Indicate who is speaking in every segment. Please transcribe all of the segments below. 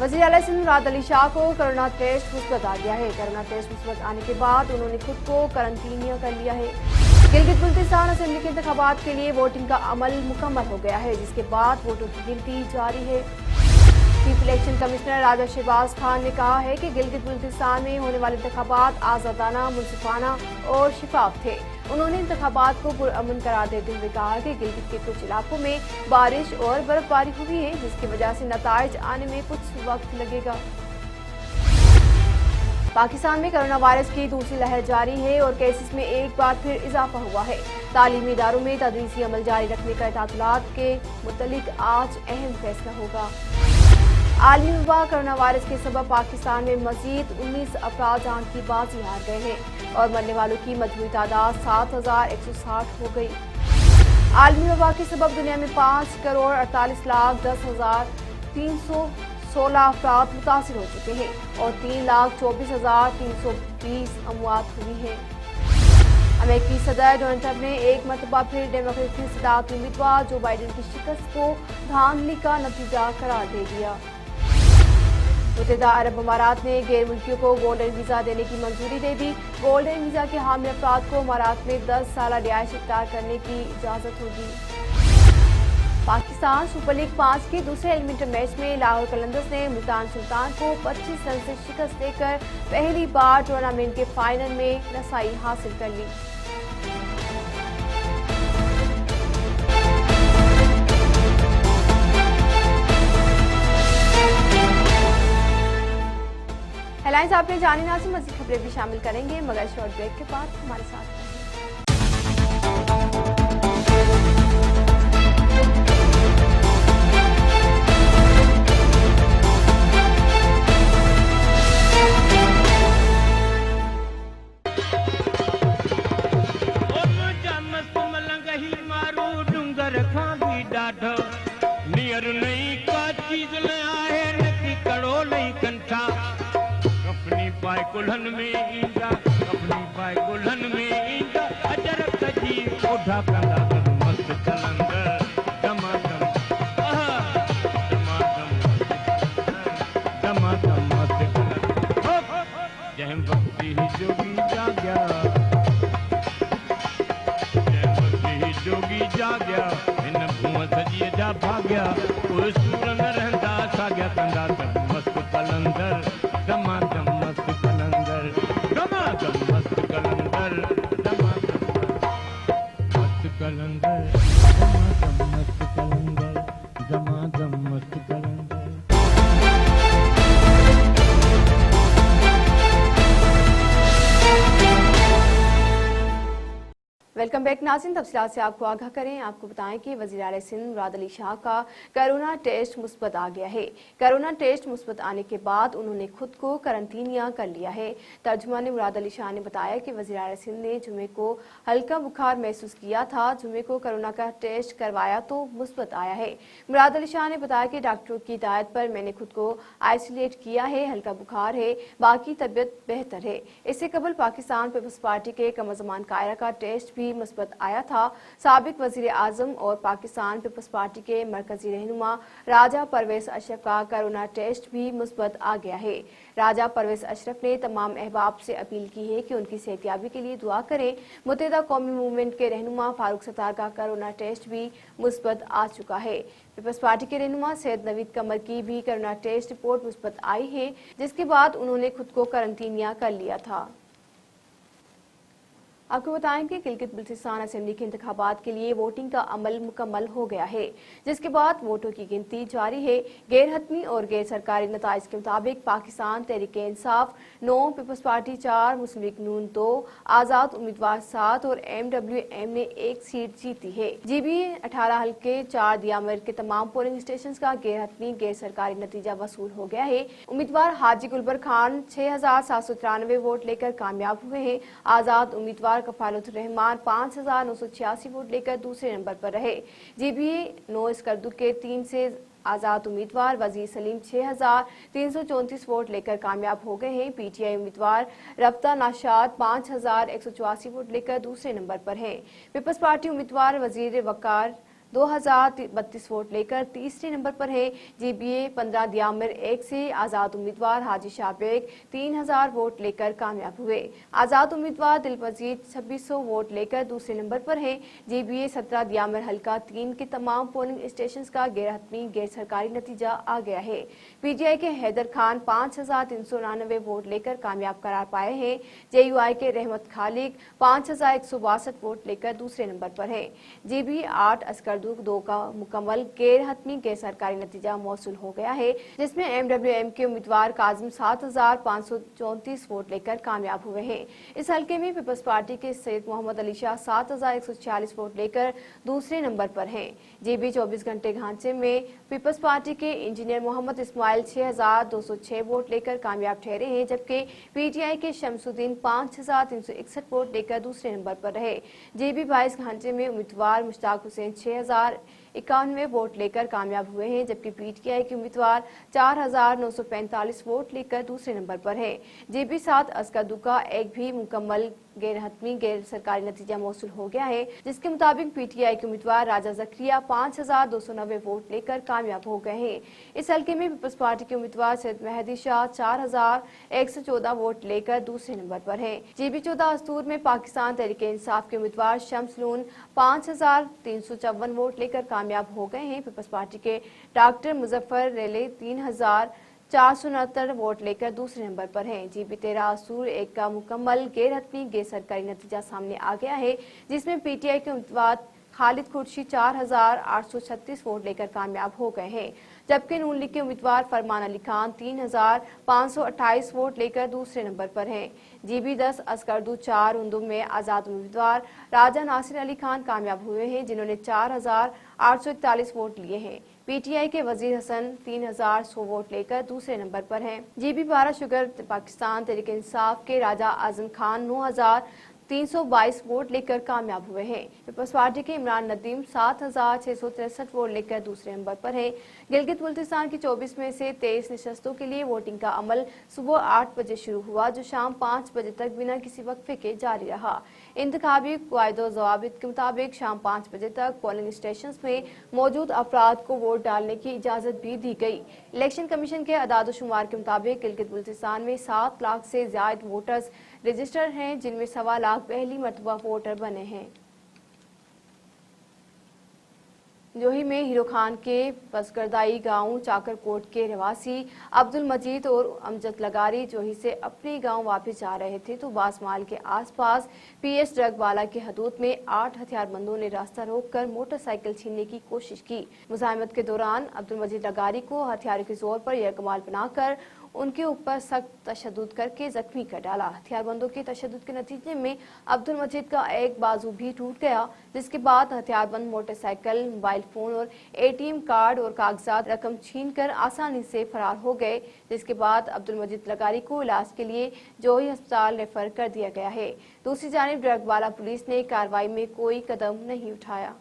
Speaker 1: वज़ीर आला सिंध मुराद अली शाह को कोरोना टेस्ट मुस्बत आ गया है। कोरोना टेस्ट मुस्बत आने के बाद उन्होंने खुद को क्वारंटीन कर लिया है। गिलगित बल्तिस्तान असेंबली के इंतखाबात के लिए वोटिंग का अमल मुकम्मल हो गया है, जिसके बाद वोटों की गिनती जारी है। चीफ इलेक्शन कमिश्नर राजा शहबाज खान ने कहा है कि गिलगित बल्तिस्तान में होने वाले इंतखाबात आज़ादाना, मुनसिफाना और शिफाफ थे। उन्होंने इंतखाबात को पुरअमन करार देते हुए कहा कि गिलगित के कुछ इलाकों में बारिश और बर्फबारी हुई है, जिसकी वजह से नताइज आने में कुछ वक्त लगेगा। पाकिस्तान में कोरोना वायरस की दूसरी लहर जारी है और केसेस में एक बार फिर इजाफा हुआ है। तालीमी इदारों में तदरीसी अमल जारी रखने का इतालात के मुतल्लिक आज अहम फैसला होगा। आलमी वबा कोरोना वायरस के सबब पाकिस्तान में मजीद 19 अफराद जान की बाजी हार गए हैं और मरने वालों की मजमूई तादाद 7,160 हो गई। आलमी वबा के सबब दुनिया में 5,48,10,316 अफराद मुतासिर हो चुके हैं और 3,24,320 अमवात हुई हैं। अमेरिकी सदर डोनाल्ड ट्रंप ने एक मरतबा फिर डेमोक्रेटिक सदारती उम्मीदवार जो बाइडेन की शिकस्त को धांधली का नतीजा करार दे दिया। मुत्तहिदा अरब अमारात ने गैर मुल्कियों को गोल्डन वीजा देने की मंजूरी दे दी। गोल्डन वीजा के हामिल अफराद को अमारात में 10 साल रिहाइश इख्तियार करने की इजाजत होगी। पाकिस्तान सुपर लीग 5 के दूसरे एलिमिनेटर मैच में लाहौर कलंदर्स ने मुल्तान सुल्तान को 25 रन से शिकस्त देकर पहली बार टूर्नामेंट के फाइनल में रसाई हासिल कर ली। हेडलाइंस आपने जानी ना से मज़ीद खबरें भी शामिल करेंगे, मगर शॉर्ट ब्रेक के बाद हमारे साथ रहें।
Speaker 2: कुल्हन में ईंदा अपनी पाए कुल्हन में ईंदा अजर कजी ओढ़ा कंदा मस्त कलंदर दमादम दमादम मस्त कलंदर जहम वक्ती ही जोगी जाग्या जहम वक्ती ही जोगी जाग्या इन भूम सजिए जा भाग्या कोई सूर न रहंदा साग्या कंदा मस्त कलंदर दमादम मस्त कलंदर दमादम मस्त कलंदर दमादम मस्त कलंदर दमादम मस्त कलंदर।
Speaker 1: वेलकम बैक नाज़रीन, तफसीलात से आपको आगाह करें। आपको बताएं कि वज़ीर आला सिंध मुराद अली शाह का कोरोना टेस्ट मुस्बत आ गया है। कोरोना टेस्ट मुस्बत आने के बाद उन्होंने खुद को क्वारंटीन कर लिया है। तर्जुमान मुराद अली शाह ने बताया कि वज़ीर आला सिंध ने जुमे को हल्का बुखार महसूस किया था। जुमे को कोरोना का टेस्ट करवाया तो मुस्बत आया है। मुराद अली शाह ने बताया कि डॉक्टरों की हिदायत पर मैंने खुद को आइसोलेट किया है। हल्का बुखार है, बाकी तबीयत बेहतर है। इससे कबल पाकिस्तान पीपल्स पार्टी के कमरजमान कायरा का टेस्ट भी मुस्बत आया था। साबिक वजीर आजम और पाकिस्तान पीपल्स पार्टी के मरकजी रहनुमा राजा परवेज अशरफ का कोरोना टेस्ट भी मुस्बत आ गया है। राजा परवेज अशरफ ने तमाम अहबाब से अपील की है कि उनकी सेहतयाबी के लिए दुआ करें। मुत्तहिदा कौमी मूवमेंट के रहनुमा फारूक सत्तार का कोरोना टेस्ट भी मुस्बत आ चुका है। पीपल्स पार्टी के रहनुमा सैयद नवीद कमर की भी कोरोना टेस्ट रिपोर्ट मुस्बत आई है, जिसके बाद उन्होंने खुद को क्वारंटीन कर लिया था। आपको बताएं कि गिलगित बल्तिस्तान असेंबली के इंतखाबात के लिए वोटिंग का अमल मुकम्मल हो गया है, जिसके बाद वोटों की गिनती जारी है। गैर हतमी और गैर सरकारी नताइज के मुताबिक पाकिस्तान तहरीक इंसाफ 9, पीपल्स पार्टी 4, मुस्लिम लीग नून 2, आजाद उम्मीदवार 7 और MWM ने 1 सीट जीती है। GBA 18 हल्के 4 दियामर के तमाम पोलिंग स्टेशन का गैर हतमी गैर सरकारी नतीजा वसूल हो गया है। उम्मीदवार हाजी गुलबर खान 6,793 वोट लेकर कामयाब हुए हैं। आजाद उम्मीदवार कफालुर रहमान 5,986 वोट लेकर दूसरे नंबर पर रहे। GBA 9 स्कर्दू के 3 से आजाद उम्मीदवार वजीर सलीम 6,334 वोट लेकर कामयाब हो गए हैं। PTI उम्मीदवार रफ्ता नाशाद 5,184 वोट लेकर दूसरे नंबर पर हैं। पीपल्स पार्टी उम्मीदवार वजीर वकार 2032 वोट लेकर तीसरे नंबर पर है। जीबीए 15 दियामिर 1 से आजाद उम्मीदवार हाजी शाबेग 3000 वोट लेकर कामयाब हुए। आजाद उम्मीदवार दिलमजीद 2600 वोट लेकर दूसरे नंबर पर है। जीबीए 17 दियामिर हल्का 3 के तमाम पोलिंग स्टेशन का गैर गैर सरकारी नतीजा आ गया है। पीटीआई के हैदर खान 5399 वोट लेकर कामयाब करार पाए हैं। जेयूआई के रहमत खालिक 5162 वोट लेकर दूसरे नंबर पर है। जीबी 8 अस्करदुग 2 का मुकम्मल गैर सरकारी नतीजा मौसूल हो गया है, जिसमें एमडब्ल्यूएम के उम्मीदवार काजिम 7534 वोट लेकर कामयाब हुए हैं। इस हल्के में पीपल्स पार्टी के सैयद मोहम्मद अली शाह 7146 वोट लेकर दूसरे नंबर पर हैं। जीबी 24 घंटे ढांचे में पीपल्स पार्टी के इंजीनियर मोहम्मद इस्माइल 6206 वोट लेकर कामयाब ठहरे हैं, जबकि पीटीआई के शमसुद्दीन 5361 वोट लेकर दूसरे नंबर पर रहे। जीबी 22 घंटे में उम्मीदवार मुश्ताक हुसैन 6091 वोट लेकर कामयाब हुए हैं, जबकि पीटीआई के उम्मीदवार 4945 वोट लेकर दूसरे नंबर पर है। जीबी 7 अस्करदू का एक भी मुकम्मल गैर सरकारी नतीजा मौसूल हो गया है, जिसके मुताबिक पीटीआई के उम्मीदवार राजा जकरिया 5290 वोट लेकर कामयाब हो गए हैं। इस हल्के में पीपल्स पार्टी के उम्मीदवार सैयद मेहदी शाह 4114 वोट लेकर दूसरे नंबर पर है। जीबी 14 अस्तूर में पाकिस्तान तहरीके इंसाफ के उम्मीदवार शम्सलून 5354 वोट लेकर कामयाब हो गए हैं। पीपल्स पार्टी के डॉक्टर मुजफ्फर रेले 3469 वोट लेकर दूसरे नंबर पर हैं। जीबी 13 असूर 1 का मुकम्मल गैर सरकारी नतीजा सामने आ गया है, जिसमें पीटीआई के उम्मीदवार खालिद खुर्शी 4836 वोट लेकर कामयाब हो गए हैं, जबकि नून लीग के उम्मीदवार फरमान अली खान 3528 वोट लेकर दूसरे नंबर पर हैं। जीबी 10 अस्करदू 4 उन्दुम में आजाद उम्मीदवार राजा नासिर अली खान कामयाब हुए हैं, जिन्होंने 4841 वोट लिए हैं। पीटीआई के वजीर हसन 3100 वोट लेकर दूसरे नंबर पर हैं। जीबी 12 शुगर पाकिस्तान तहरीक इंसाफ के राजा आजम खान 9322 वोट लेकर कामयाब हुए हैं। पीपल्स पार्टी के इमरान नदीम 7663 वोट लेकर दूसरे नंबर पर हैं। गिलगित बल्तिस्तान की 24 में से 23 नशस्तों के लिए वोटिंग का अमल सुबह 8 बजे शुरू हुआ, जो शाम 5 बजे तक बिना किसी वक्फे के जारी रहा। इंतखाबी कायदो ज़वाबित के मुताबिक शाम 5 बजे तक पोलिंग स्टेशन में मौजूद अफराद को वोट डालने की इजाज़त भी दी गई। इलेक्शन कमीशन के अदाद-ओ-शुमार के मुताबिक गिलगित बल्तिस्तान में 7 लाख से ज्यादा वोटर्स रजिस्टर हैं, जिनमें 1.25 लाख पहली मरतबा वोटर बने हैं। जोही में हीरो खान के पसगरदाई गांव चाकरकोट के रहवासी अब्दुल मजीद और अमजद लगारी जोही से अपने गांव वापस जा रहे थे, तो बासमाल के आसपास पीएस ड्रगवाला की हदूद में 8 हथियारबंदों ने रास्ता रोककर मोटरसाइकिल छीनने की कोशिश की। मुजाहिमत के दौरान अब्दुल मजीद लगारी को हथियारों के जोर पर यरगमाल बनाकर उनके ऊपर सख्त तशद्दुद करके जख्मी कर डाला। हथियारबंदों के तशद्दुद के नतीजे में अब्दुल मजीद का एक बाजू भी टूट गया, जिसके बाद हथियारबंद मोटरसाइकिल, मोबाइल फोन और एटीएम कार्ड और कागजात रकम छीनकर आसानी से फरार हो गए, जिसके बाद अब्दुल मजीद लगारी को इलाज के लिए जोही अस्पताल रेफर कर दिया गया है। दूसरी जानिब ड्रगवाला पुलिस ने कार्रवाई में कोई कदम नहीं उठाया।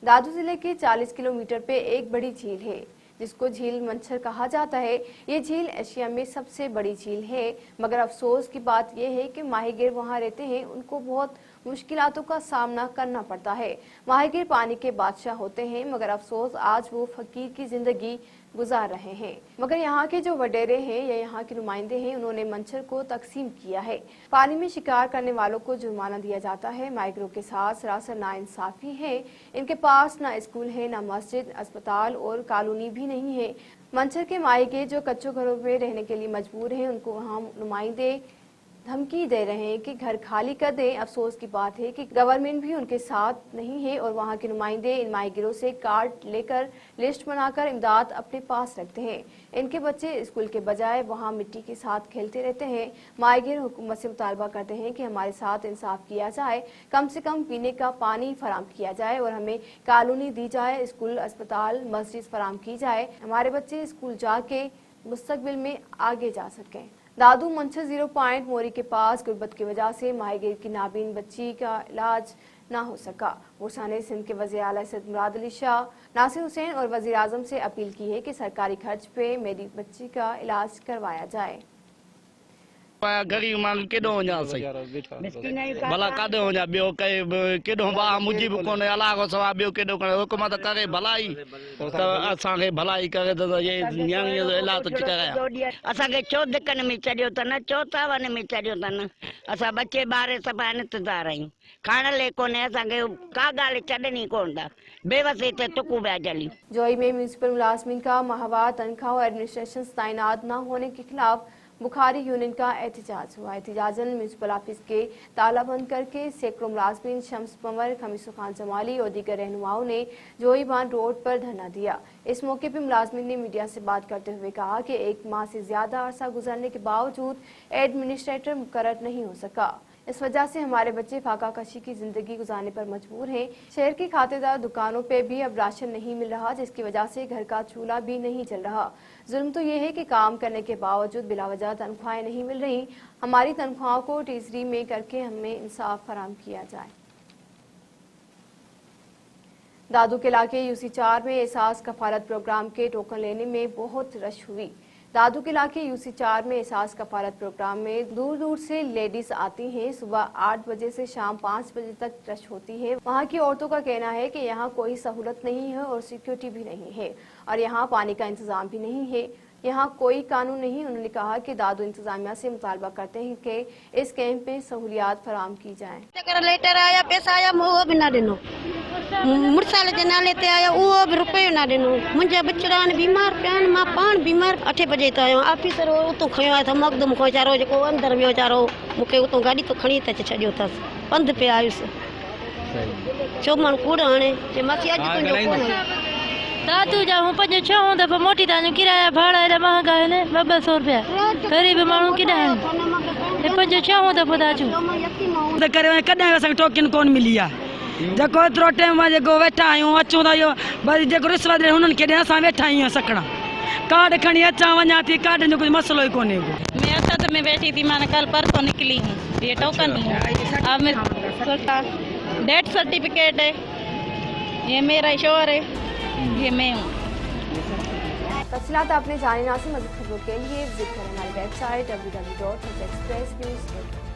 Speaker 1: दादू जिले के 40 किलोमीटर पे एक बड़ी झील है, जिसको झील मंछर कहा जाता है। ये झील एशिया में सबसे बड़ी झील है, मगर अफसोस की बात यह है कि माहीगीर वहाँ रहते हैं, उनको बहुत मुश्किलातों का सामना करना पड़ता है। माहीगीर पानी के बादशाह होते हैं, मगर अफसोस आज वो फकीर की जिंदगी गुजार रहे हैं। मगर यहाँ के जो वडेरे हैं या यहाँ के नुमाइंदे हैं, उन्होंने मंछर को तकसीम किया है। पानी में शिकार करने वालों को जुर्माना दिया जाता है। माइग्रो के साथ सरासर नाइंसाफी है। इनके पास ना स्कूल है, ना मस्जिद, अस्पताल और कॉलोनी भी नहीं है। मंछर के माहीगीर जो कच्चों घरों में रहने के लिए मजबूर हैं, उनको वहाँ नुमाइंदे धमकी दे रहे हैं कि घर खाली कर दें। अफसोस की बात है कि गवर्नमेंट भी उनके साथ नहीं है और वहाँ के नुमाइंदे इन माहीगीरों से कार्ड लेकर लिस्ट बनाकर इमदाद अपने पास रखते हैं। इनके बच्चे स्कूल के बजाय वहाँ मिट्टी के साथ खेलते रहते हैं। माहीगीर हुकूमत से मुतालबा करते हैं कि हमारे साथ इंसाफ किया जाए, कम से कम पीने का पानी फराम किया जाए और हमें कॉलोनी दी जाए, स्कूल, अस्पताल, मस्जिद फराम की जाए, हमारे बच्चे स्कूल जाके मुस्तकबिल में आगे जा सकें। दादू मंछर 0 पॉइंट मोरी के पास गुर्बत की वजह से माहीगीर की नाबीन बच्ची का इलाज ना हो सका। मुर्सा ने सिंध के वज़ीर आला सैयद मुराद अली शाह, नासिर हुसैन और वज़ीर आज़म से अपील की है कि सरकारी खर्च पे मेरी बच्ची का इलाज करवाया जाए।
Speaker 3: गरीब माण्हू केॾो वञा सही भला काॾे वञा ॿियो केॾो मुंहिंजी बि कोन्हे अलाह खां सवाइ ॿियो केॾो करे हुकूमत करे भलाई त असांखे भलाई करे त नियाणीअ जो इलाज करायां।
Speaker 4: असांखे छो धिकनि में चढ़ियो अथनि छो सावन में चढ़ियो अथनि असां बचे ॿार सभु इंतज़ार आहियूं खाइण लाइ कोन्हे असांखे का ॻाल्हि छॾणी कोन था बेवसी ते टुकू पिया जलियूं।
Speaker 1: जोई में म्यूनिसिपल मुलाजमीन का माहवार तनख्वाह और एडमिनिस्ट्रेशन तैनात न होने के खिलाफ बुखारी यूनियन का एहतजाज हुआ। एहतजाजन म्यूनिसिपल ऑफिस के ताला बंद करके सैकड़ों मुलाजमीन शम्स पंवर, खमीसु खान जमाली और दीगर रहनुमाओं ने जोई बांध रोड पर धरना दिया। इस मौके पर मुलाजमीन ने मीडिया से बात करते हुए कहा कि 1 माह से ज्यादा अरसा गुजरने के बावजूद एडमिनिस्ट्रेटर मुकर्रर नहीं हो सका। इस वजह से हमारे बच्चे फाका कशी की जिंदगी गुजारने पर मजबूर हैं। शहर की खातेदार दुकानों पे भी अब राशन नहीं मिल रहा, जिसकी वजह से घर का चूल्हा भी नहीं जल रहा। जुल्म तो ये है कि काम करने के बावजूद बिलावजह तनख्वाहें नहीं मिल रही। हमारी तनख्वाहों को टीजरी में करके हमें इंसाफ फराहम किया जाए। दादू के इलाके यूसी 4 में एहसास कफालत प्रोग्राम के टोकन लेने में बहुत रश हुई। दादू के इलाके यूसी 4 में एहसास कफालत प्रोग्राम में दूर दूर से लेडीज आती हैं। सुबह 8 बजे से शाम 5 बजे तक रश होती है। वहां की औरतों का कहना है कि यहाँ कोई सहूलत नहीं है और सिक्योरिटी भी नहीं है और यहाँ पानी का इंतजाम भी नहीं है। यहाँ कोई कानून नहीं। उन्होंने कहा कि दादू इंतजामिया से मुतालबा करते हैं कि इस कैंप में सहूलियात फराम की जाए।
Speaker 4: लेटर आया पैसा आया वो भी ना ॾिनो मुड़साल जे नाले ते आया उहो बि रुपयो ना ॾिनो मुंहिंजा बचड़ा बीमार पिया आहिनि मां पाण बीमार 8 बजे त आयो ऑफिसर उतो खयो आहे त मक़दम खो वीचारो जेको अंदर वियो वीचारो मूंखे उतो गाॾी तो खणी त छॾियो अथसि पंधि पिया आयुसि छो माण्हू कूड़ हाणे जे मासी अॼु तुंहिंजो कोन
Speaker 5: दादू जा हूं 5-6 दफ़ा मोटी ताजो किराया भाड़ा एॾा महांगा आहिनि 200 रुपया गरीब माण्हू केॾा आहिनि 5-6 दफ़ा दाजू
Speaker 6: त करे कॾहिं असांखे टोकन कोन मिली आहे जेको एतिरो टाइम जेको वेठा आहियूं अचूं था इहो वरी जेको रिश्वत ॾे हुननि खे ॾे असां वेठा आहियूं सकणा कार्ड खणी अचां वञा थी कार्ड जो कोई मसलो ही कोन्हे।
Speaker 5: मैं असद में बैठी थी मैंने कल परसों निकली हूँ ये टोकन अब मैं डेथ सर्टिफिकेट है ये मेरा शोर है ये मैं हूँ।
Speaker 1: तफसीलात आपने जाने नाज़िम। मज़ीद खबरों के लिए विजिट करें हमारी वेबसाइट www.expressnews.com।